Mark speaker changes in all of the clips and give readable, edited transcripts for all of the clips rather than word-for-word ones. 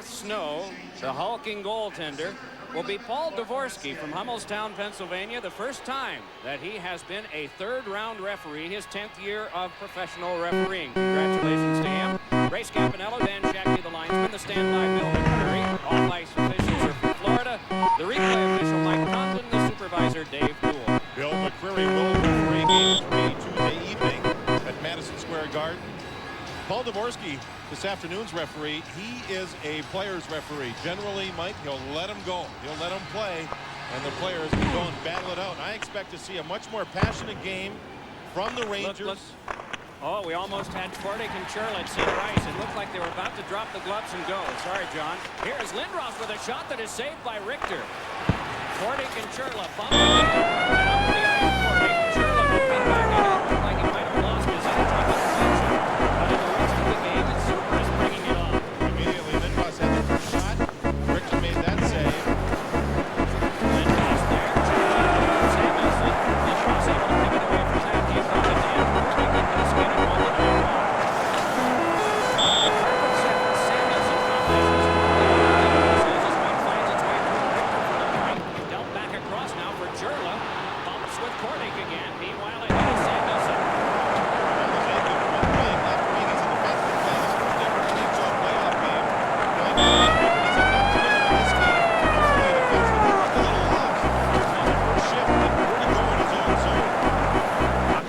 Speaker 1: Garth Snow, the hulking goaltender, will be Paul Dvorsky from Hummelstown, Pennsylvania. The first time that he has been a third-round referee, his 10th year of professional refereeing. Congratulations to him. Ray Scampanello, Dan Shackey, the linesman, the standby Bill McCreary, off-ice officials are from Florida, the replay official Mike Condon, the supervisor Dave Poole.
Speaker 2: Bill McCreary will referee Game 3 Tuesday evening at Madison Square Garden. Paul Dvorsky, this afternoon's referee, he is a player's referee. Generally, Mike, he'll let them go. He'll let them play, and the players can go and battle it out. And I expect to see a much more passionate game from the Rangers.
Speaker 1: Oh, we almost had Kordic and Churla at center ice. It looked like they were about to drop the gloves and go. Sorry, John. Here's Lindros with a shot that is saved by Richter. Kordic and Churla bumping it. And up the ice, Kordic. Churla moving back in. It looked like he might have lost his edge on the deflection. But in the rest of the game, it's Super is bringing it on.
Speaker 2: Immediately, Lindros had the first shot. Richter made that save.
Speaker 1: Lindros there. Churla, Samuelson. Lindros able to pick it away from that. He's on the net. Kordic in the skin and roll it down. Perfect second. Samuelson combinations. As one finds its way through Richter for the point. Dealt back across now for Churla. Bumps with Kordic again. Meanwhile, ahead is Samuelson.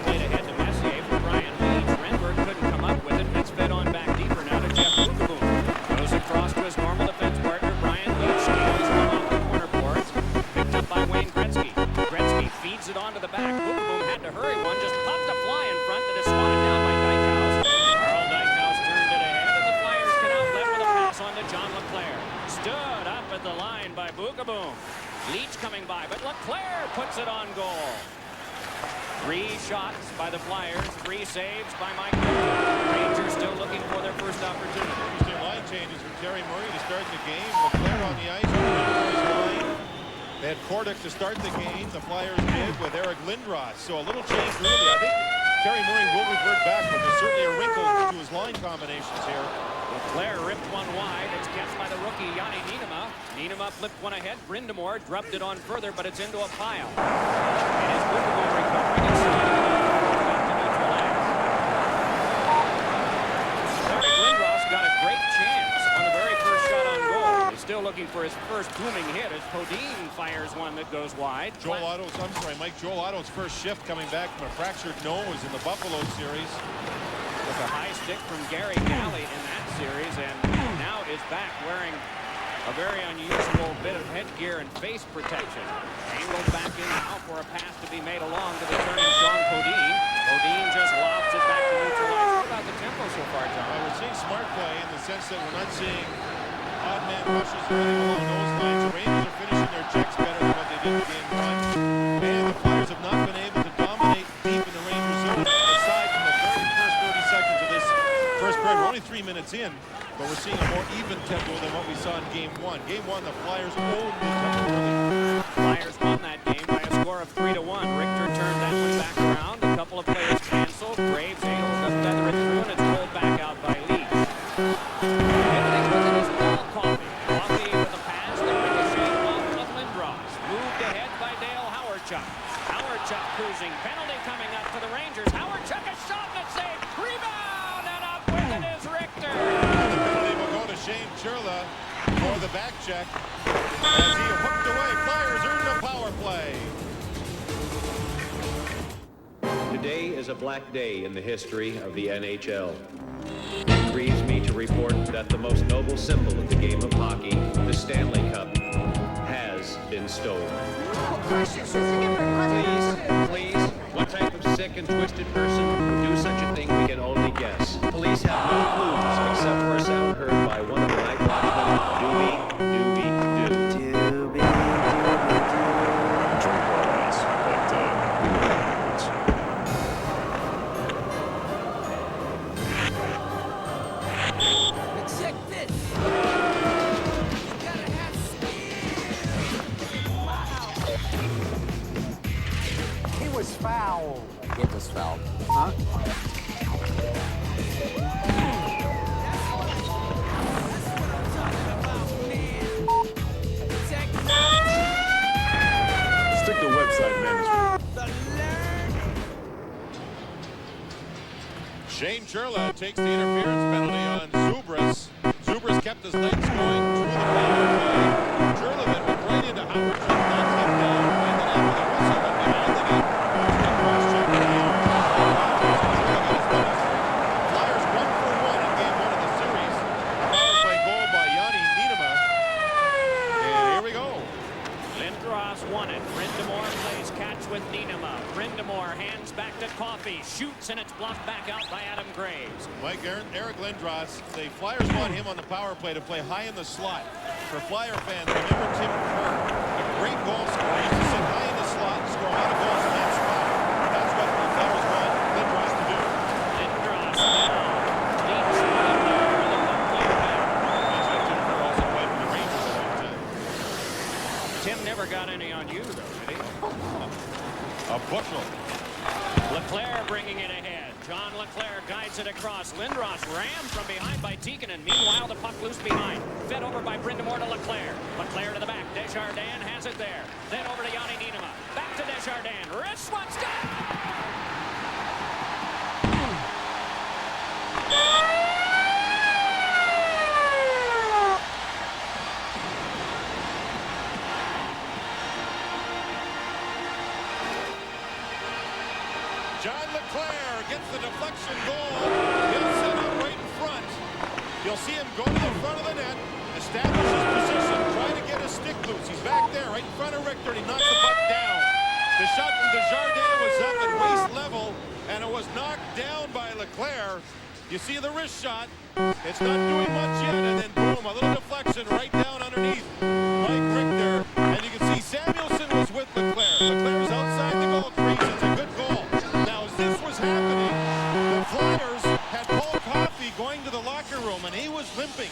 Speaker 1: Played ahead to Messier for Brian Leach. Renberg couldn't come up with it. It's fed on back deeper now to Jeff Bukaboom. Goes across to his normal defense partner, Brian Leach. Steals one off the corner boards. Picked up by Wayne Gretzky. Gretzky feeds it onto the back. Bukaboom had to hurry one. Just popped a fly in front that is swatted down by Dykhouse. Carl Dykhouse turned it ahead, and the Flyers can outlet with a pass on to John LeClair. Stood up at the line by Bukaboom. Leach coming by, but LeClair puts it on goal. 3 shots by the Flyers, 3 saves by Mike Richter. Rangers still looking for their first opportunity.
Speaker 2: Interesting line changes from Terry Murray to start the game. LeClair on the ice with Murray's line. They had Kordic to start the game. The Flyers did with Eric Lindros. So a little change really. I think Terry Murray will revert back, but there's certainly a wrinkle to his line combinations here.
Speaker 1: LeClair ripped one wide. It's catched by the rookie Yanni Nienema. Nienema flipped one ahead. Brindamore dropped it on further, but it's into a pile. It is Bukaboom recovering and sliding it off back to neutral ice. Eric Lindros got a great chance on the very first shot on goal. He's still looking for his first booming hit as Podine fires one that goes wide.
Speaker 2: Joel Otto's first shift coming back from a fractured nose in the Buffalo series.
Speaker 1: With a high stick from Gary Galley in that series, and now is back wearing a very unusual bit of headgear and face protection. Angled back in now for a pass to be made along to the turning Sean Podine. Podine just lobs it back to neutral ice. What about the tempo so far, John?
Speaker 2: We're seeing smart play in the sense that we're not seeing odd man rushes or anything along those lines. The Rangers are finishing their checks better than what they did in game 1. And the Flyers have not been able to dominate deep in the Rangers zone aside from the very first 30 seconds of this first period. We're only 3 minutes in, but we're seeing a more even tempo than what we saw in game 1. Game 1, the Flyers owned the tempo early.
Speaker 1: Flyers won that game by a score of 3-1. Richter turned that one back around. A couple of players canceled. Graves able to feather it through, and it's pulled back out by Leach. Everything was in his ball. Coffee with a pass that ricocheted off of Lindros. Moved ahead by Dale Howardchuk. Howardchuk cruising. Penalty coming up for the Rangers. Howardchuk a shot and it's saved. Rebound, and up with it is Richter.
Speaker 2: The penalty will go to Shane Churla for the back check as he hooked away. Flyers earned a power play.
Speaker 3: Today is a black day in the history of the NHL. It grieves me to report that the most noble symbol of the game of hockey, the Stanley Cup, has been stolen. Please, what type of sick and twisted person would do such a thing we can only guess. Police have no clues except for a sound heard by one of the night watchmen, doobie, doobie, doo.
Speaker 4: Doobie, doobie, doo.
Speaker 5: Drink words,
Speaker 4: Check this. You gotta have speed. Wow. He was foul. It was foul. Huh? That's what I'm talking about.
Speaker 2: Shane Churla takes the interference penalty on Zubras. Zubras kept his legs going to the power play. Churla then went right into Howard, knocks him down, and then after the whistle went behind the net. Cross-check down. Flyers 1 for 1 in game 1 of the series. Power play goal by Yanni Nienema. And here we go.
Speaker 1: Lindros won it. Brind'Amour plays catch with Nienema. Brind'Amour hands back to Coffey. Shoots, and it's blocked back out by Adam Graves.
Speaker 2: Mike Eric Lindros, the Flyers want him on the power play to play high in the slot. For Flyer fans, remember Tim Kerr, a great goal scorer. He used to sit high in the slot and score a lot of goals in that spot. That's what the Flyers want Lindros to do.
Speaker 1: Lindros now leads the puck player back.
Speaker 2: That's what Tim Kerr also played for the Rangers at one time.
Speaker 1: Tim never got any on you, though, did he?
Speaker 2: A bushel.
Speaker 1: Leclerc bringing it ahead. John Leclerc guides it across. Lindros rammed from behind by Tikkanen. Meanwhile, the puck loose behind. Fed over by Brind'Amour to Leclerc. Leclerc to the back. Desjardins has it there. Then over to Yanni Nienema. Back to Desjardins. Wrist one stop.
Speaker 2: John Leclerc gets the deflection goal. He'll set up right in front. You'll see him go to the front of the net, establish his position, try to get his stick loose. He's back there right in front of Richter, and he knocks the puck down. The shot from Desjardins was up at waist level, and it was knocked down by Leclerc. You see the wrist shot. It's not doing much yet, and then boom, a little deflection right down underneath Mike Richter. And you can see Samuelson was with Leclerc. Leclerc's outside the goal crease. It's a good goal. Now, as this was happening, the Flyers had Paul Coffey going to the locker room, and he was limping.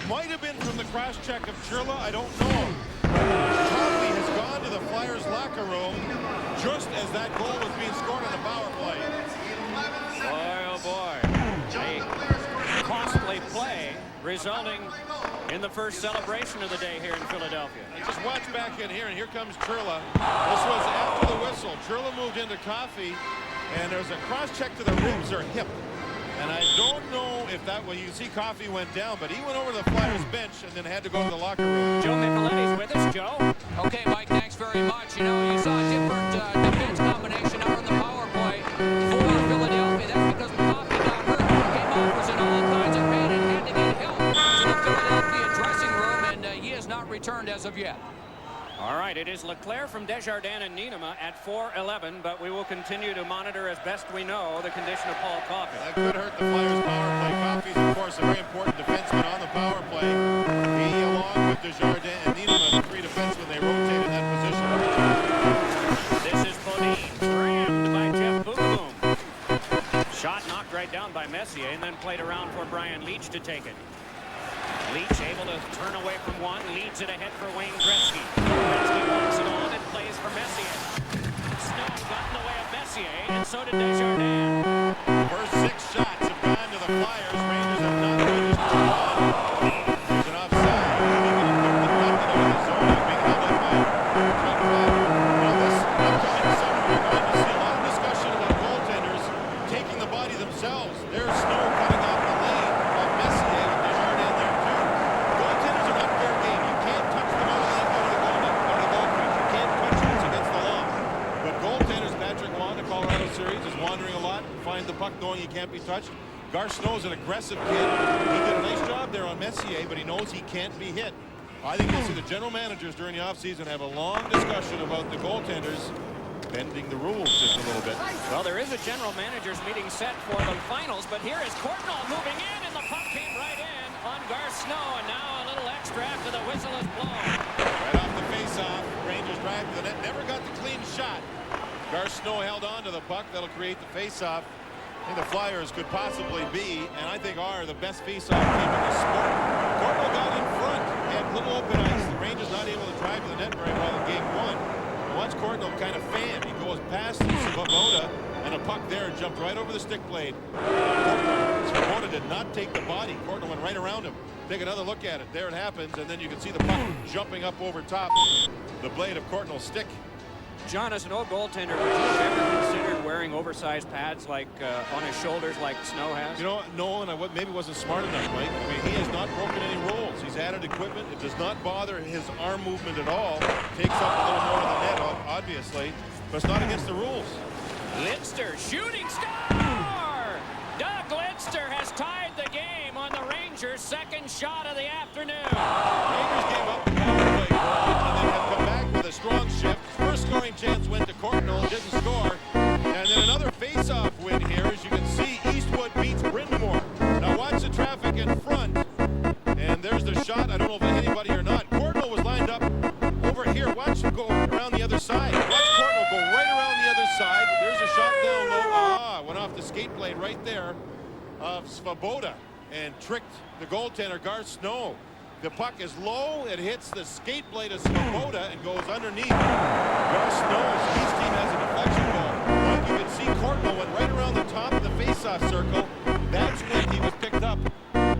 Speaker 2: Might have been from the cross-check of Churla, I don't know. Coffey has gone to the Flyers locker room just as that goal was being scored on the power play.
Speaker 1: Boy, oh boy. A costly play resulting in the first celebration of the day here in Philadelphia.
Speaker 2: Just watch back in here, and here comes Churla. This was after the whistle. Churla moved into Coffey, and there's a cross-check to the ribs or hip. And I don't know if that, well, you see Coffey went down, but he went over to the Flyers bench and then had to go to the locker room.
Speaker 1: Joe Micheletti's with us. Joe?
Speaker 5: Okay, Mike, thanks very much. You know, you saw a different defense combination out on the power play for Philadelphia. That's because Coffey got hurt. Came off, was in all kinds of pain, and had to get help to the Philadelphia dressing room, and he has not returned as of yet.
Speaker 1: All right, it is Leclerc from Desjardins and Nienema at 4-11, but we will continue to monitor as best we know the condition of Paul Coffey.
Speaker 2: That could hurt the Flyers power play. Coffey's, of course, a very important defenseman on the power play. He, along with Desjardins and Nienema, the three defensemen, they rotate in that position.
Speaker 1: This is Bodine, rammed by Jeff Boom. Shot knocked right down by Messier and then played around for Brian Leetch to take it. Leetch able to turn away from one, leads it ahead for Wayne Gretzky. Gretzky walks it on and plays for Messier. Snow got in the way of Messier, and so did Desjardins.
Speaker 2: First 6 shots have gone to the Flyers. Rangers have not finished one. There's an offside. Being held up by Trent Fowler. Now this upcoming summer, you're going to see a lot of discussion about goaltenders taking the body themselves. There's Snow cutting off the lane of Messier with Desjardins there too. Goaltenders are not fair game. You can't touch the ball and go to the goal crease. You can't touch it. It's against the law. But goaltenders, Patrick Waugh, the Colorado series, is wandering a lot. Find the puck knowing he can't be touched. Gar Snow's an aggressive kid. He did a nice job there on Messier, but he knows he can't be hit. I think you'll see the general managers during the offseason have a long discussion about the goaltenders bending the rules just a little bit.
Speaker 1: Well, there is a general managers meeting set for the finals, but here is Courtnall moving in, and the puck came right in on Gar Snow, and now a little extra after the whistle is blown.
Speaker 2: Right off the face-off, Rangers drive to the net. Never got the clean shot. Gar Snow held on to the puck. That'll create the face-off. I think the Flyers could possibly be, and I think are, the best face-off team in the sport. Courtnall got in front, had little open ice. The Rangers not able to drive to the net very well in game 1. Watch Courtnall kind of fan. He goes past Svoboda, and a puck there jumped right over the stick blade. Svoboda did not take the body. Courtnall went right around him. Take another look at it. There it happens, and then you can see the puck jumping up over top the blade of Courtnall's stick.
Speaker 1: John, as an old goaltender, would you have ever considered wearing oversized pads like on his shoulders like Snow has?
Speaker 2: You know, no, and maybe wasn't smart enough, Mike. I mean, he has not broken any rules. He's added equipment. It does not bother his arm movement at all. Takes up a little more of the net, obviously, but it's not against the rules.
Speaker 1: Lindster shooting star! Doug Lindster has tied the game on the Rangers' second shot of the afternoon.
Speaker 2: Rangers gave up the power play goal and then have come back with a strong shift. First scoring chance went to Courtnall, didn't score. And then another face-off win here. As you can see, Eastwood beats Brindamore. Now watch the traffic in front. And there's the shot. I don't know if it hit anybody or not. Courtnall was lined up over here. Watch him go around the other side. Watch Courtnall go right around the other side. There's a shot down low. Went off the skate blade right there of Svoboda and tricked the goaltender, Garth Snow. The puck is low. It hits the skate blade of Svoboda and goes underneath. Garth Snow, his team has a deflection goal. Like you can see, Courtnall went right around the top of the face-off circle. That's when he was picked up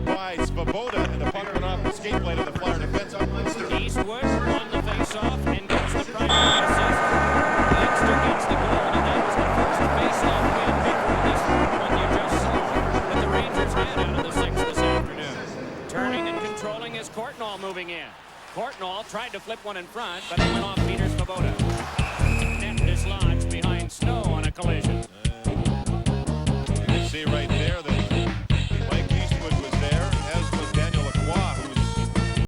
Speaker 2: by Svoboda, and the puck went off the skate blade of the Flyer defenseman.
Speaker 1: Eastwood won the face-off and gets the primary assist. Lindster gets the goal, and that was the first face-off win before this one you just saw that the Rangers had out of the sixth this afternoon. Turning and controlling is Courtnall moving in. Courtnall tried to flip one in front, but it went off Peter Svoboda.